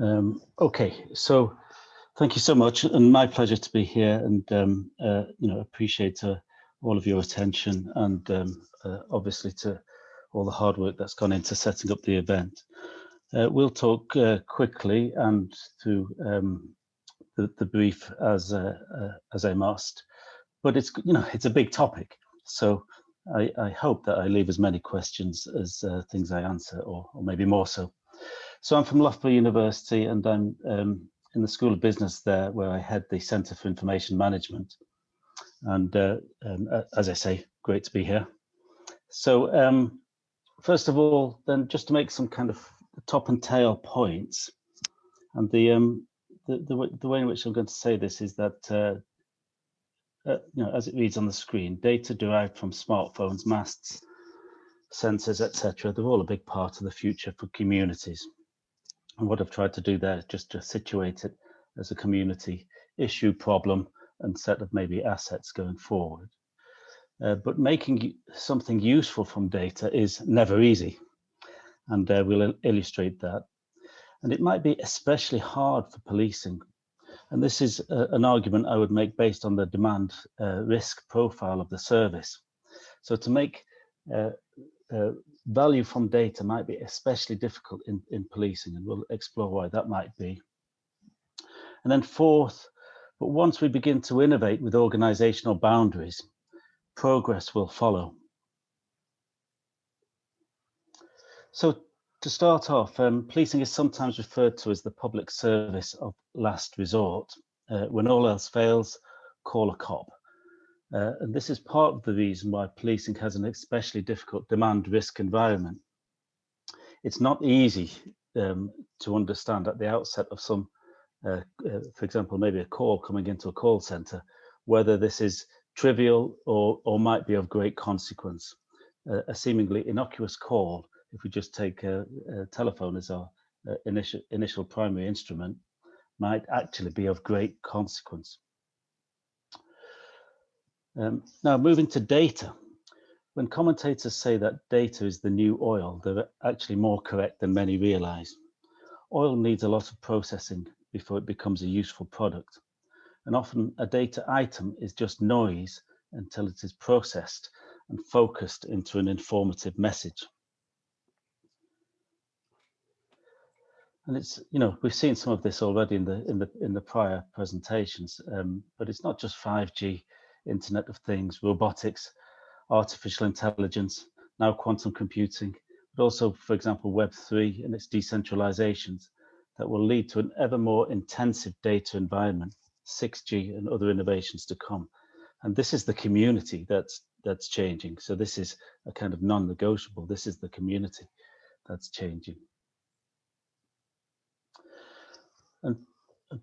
Okay, so thank you so much, and my pleasure to be here, and appreciate all of your attention, and obviously to all the hard work that's gone into setting up the event. We'll talk quickly and through the brief as I must, but it's a big topic, so I hope that I leave as many questions as things I answer, or maybe more so. So I'm from Loughborough University, and I'm in the School of Business there, where I head the Centre for Information Management. And as I say, great to be here. So first of all, then, just to make some kind of top and tail points, and the way in which I'm going to say this is that as it reads on the screen, data derived from smartphones, masts, sensors, etc., they're all a big part of the future for communities. And what I've tried to do there is just to situate it as a community issue, problem, and set of maybe assets going forward. But making something useful from data is never easy, and we'll illustrate that. And it might be especially hard for policing. And this is an argument I would make based on the demand risk profile of the service. So to make value from data might be especially difficult in policing, and we'll explore why that might be. And then fourth, but once we begin to innovate with organizational boundaries, progress will follow. So to start off, policing is sometimes referred to as the public service of last resort. When all else fails, call a cop. And this is part of the reason why policing has an especially difficult demand risk environment. It's not easy to understand at the outset of some, for example, maybe a call coming into a call center, whether this is trivial or might be of great consequence. A seemingly innocuous call, if we just take a telephone as our initial primary instrument, might actually be of great consequence. Now, moving to data. When commentators say that data is the new oil, they're actually more correct than many realize. Oil needs a lot of processing before it becomes a useful product. And often a data item is just noise until it is processed and focused into an informative message. And it's, we've seen some of this already in the prior presentations, but it's not just 5G, Internet of Things, robotics, artificial intelligence, now quantum computing, but also, for example, Web3 and its decentralizations that will lead to an ever more intensive data environment, 6G and other innovations to come. And this is the community that's changing. So this is a kind of non-negotiable. This is the community that's changing. And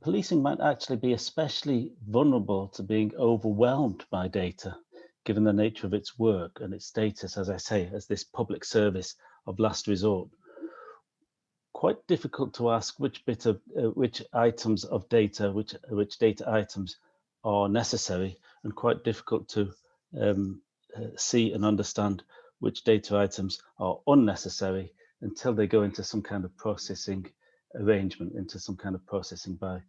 policing might actually be especially vulnerable to being overwhelmed by data, given the nature of its work and its status, as I say, as this public service of last resort. Quite difficult to ask which items of data, which data items are necessary, and quite difficult to see and understand which data items are unnecessary until they go into some kind of processing arrangement, into some kind of processing by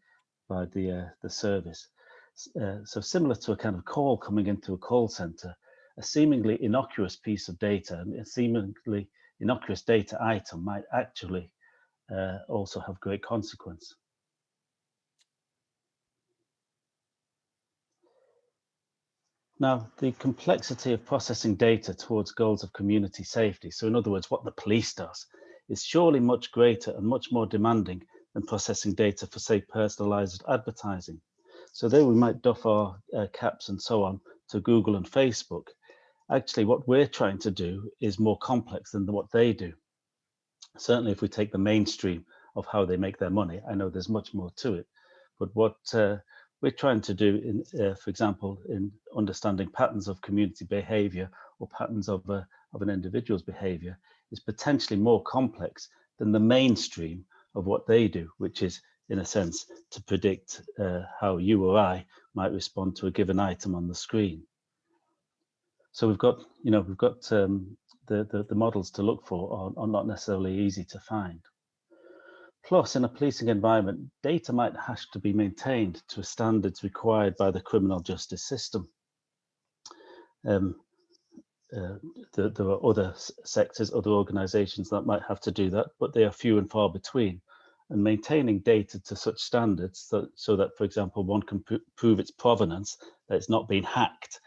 the service. So similar to a kind of call coming into a call center, a seemingly innocuous piece of data and a seemingly innocuous data item might actually also have great consequence. Now, the complexity of processing data towards goals of community safety, so in other words, what the police does, is surely much greater and much more demanding than processing data for, say, personalized advertising. So there we might doff our caps and so on to Google and Facebook. Actually, what we're trying to do is more complex than what they do. Certainly, if we take the mainstream of how they make their money, I know there's much more to it. But what we're trying to do, for example, in understanding patterns of community behavior or patterns of an individual's behavior, is potentially more complex than the mainstream of what they do, which is, in a sense, to predict how you or I might respond to a given item on the screen. So we've got the models to look for are not necessarily easy to find. Plus, in a policing environment, data might have to be maintained to standards required by the criminal justice system. There are other sectors, other organisations that might have to do that, but they are few and far between. And maintaining data to such standards so that, for example, one can prove its provenance, that it's not been hacked,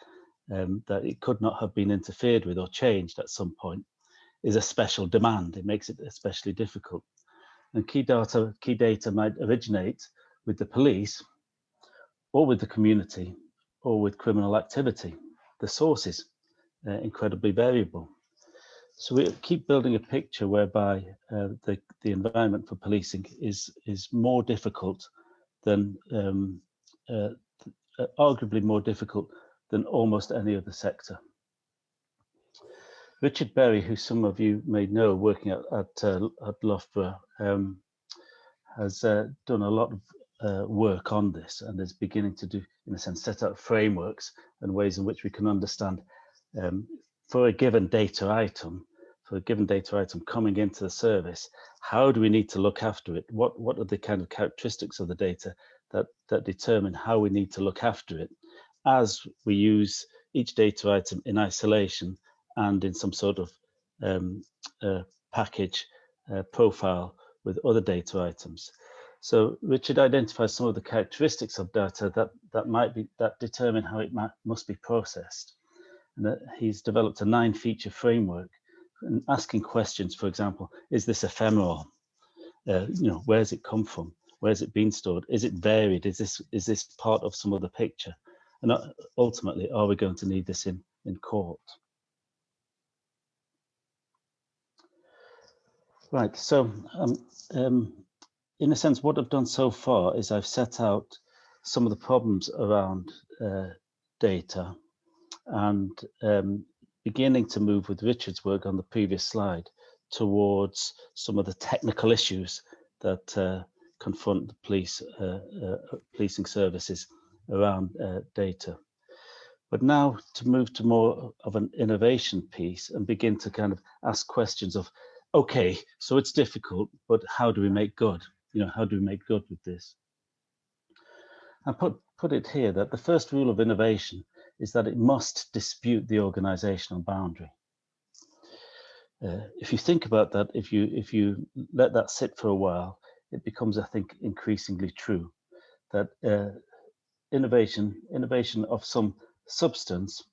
that it could not have been interfered with or changed at some point, is a special demand. It makes it especially difficult. And key data might originate with the police or with the community or with criminal activity. The sources are incredibly variable. So we keep building a picture whereby the environment for policing is more difficult than, arguably more difficult than almost any other sector. Richard Berry, who some of you may know, working at Loughborough, has done a lot of work on this and is beginning to do, in a sense, set out frameworks and ways in which we can understand for a given data item coming into the service, how do we need to look after it? What are the kind of characteristics of the data that determine how we need to look after it as we use each data item in isolation and in some sort of package profile with other data items. So Richard identifies some of the characteristics of data that determine how it must be processed. And he's developed a 9-feature framework and asking questions. For example, is this ephemeral? Where has it come from? Where has it been stored? Is it varied? Is this part of some other picture? And ultimately, are we going to need this in court? Right, so in a sense, what I've done so far is I've set out some of the problems around data and beginning to move with Richard's work on the previous slide towards some of the technical issues that confront the policing services around data. But now to move to more of an innovation piece and begin to kind of ask questions of, okay, so it's difficult, but how do we make good? How do we make good with this? I put it here that the first rule of innovation is that it must dispute the organizational boundary. If you think about that, if you let that sit for a while, it becomes, I think, increasingly true that innovation of some substance,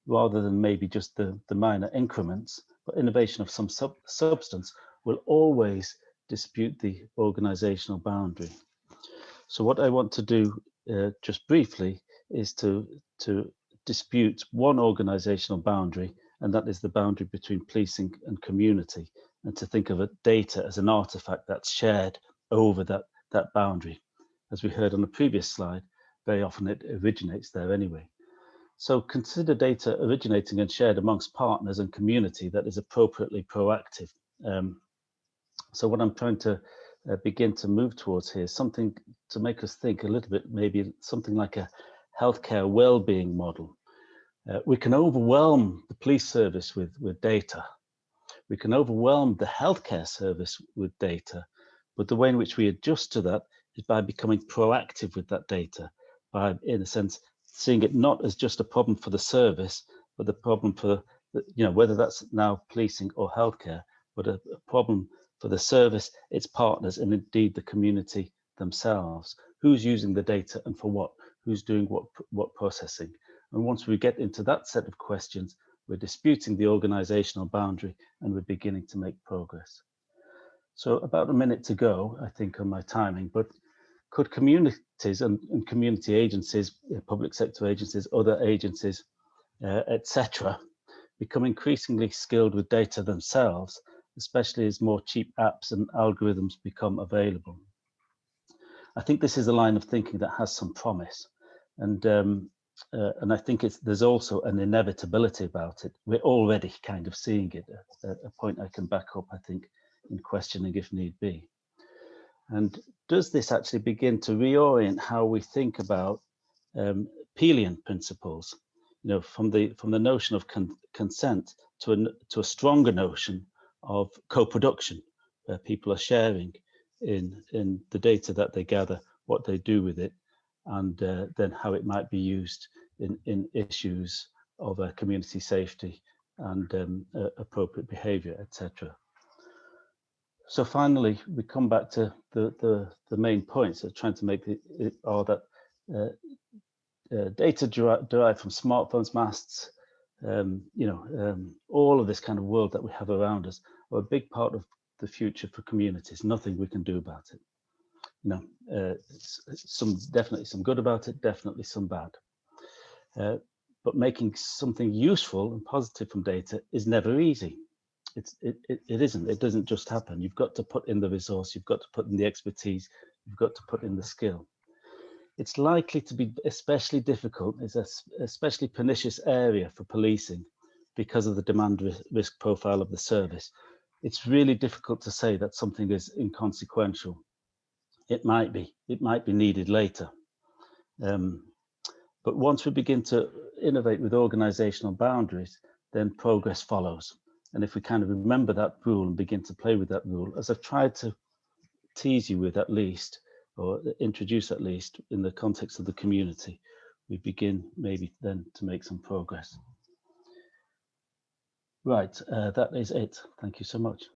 rather than maybe just the minor increments, but innovation of some substance will always dispute the organizational boundary. So what I want to do just briefly is to dispute one organizational boundary, and that is the boundary between policing and community, and to think of data as an artifact that's shared over that boundary. As we heard on the previous slide, very often it originates there anyway. So consider data originating and shared amongst partners and community that is appropriately proactive. So what I'm trying to begin to move towards here is something to make us think a little bit, maybe something like a healthcare well-being model. We can overwhelm the police service with data. We can overwhelm the healthcare service with data, but the way in which we adjust to that is by becoming proactive with that data, by, in a sense, seeing it not as just a problem for the service, but the problem for, whether that's now policing or healthcare, but a problem for the service, its partners, and indeed the community themselves. Who's using the data and for what? Who's doing what processing? And once we get into that set of questions, we're disputing the organizational boundary and we're beginning to make progress. So about a minute to go, I think, on my timing, but could communities and community agencies, public sector agencies, other agencies, etc., become increasingly skilled with data themselves, especially as more cheap apps and algorithms become available? I think this is a line of thinking that has some promise, and I think there's also an inevitability about it. We're already kind of seeing it, a point I can back up, I think, in questioning if need be. And does this actually begin to reorient how we think about Peelian principles, from the notion of consent to a stronger notion of co-production, where people are sharing in the data that they gather, what they do with it, and then how it might be used in issues of community safety and appropriate behaviour, etc. So finally, we come back to the main points of trying to make it are that data derived from smartphones, masts, all of this kind of world that we have around us are a big part of the future for communities. Nothing we can do about it. Definitely some good about it, definitely some bad. But making something useful and positive from data is never easy. It isn't. It doesn't just happen. You've got to put in the resource. You've got to put in the expertise. You've got to put in the skill. It's likely to be especially difficult. It's an especially pernicious area for policing because of the demand risk profile of the service. It's really difficult to say that something is inconsequential. It might be needed later. But once we begin to innovate with organizational boundaries, then progress follows. And if we kind of remember that rule and begin to play with that rule, as I've tried to tease you with at least, or introduce at least in the context of the community, we begin maybe then to make some progress. Right, that is it. Thank you so much.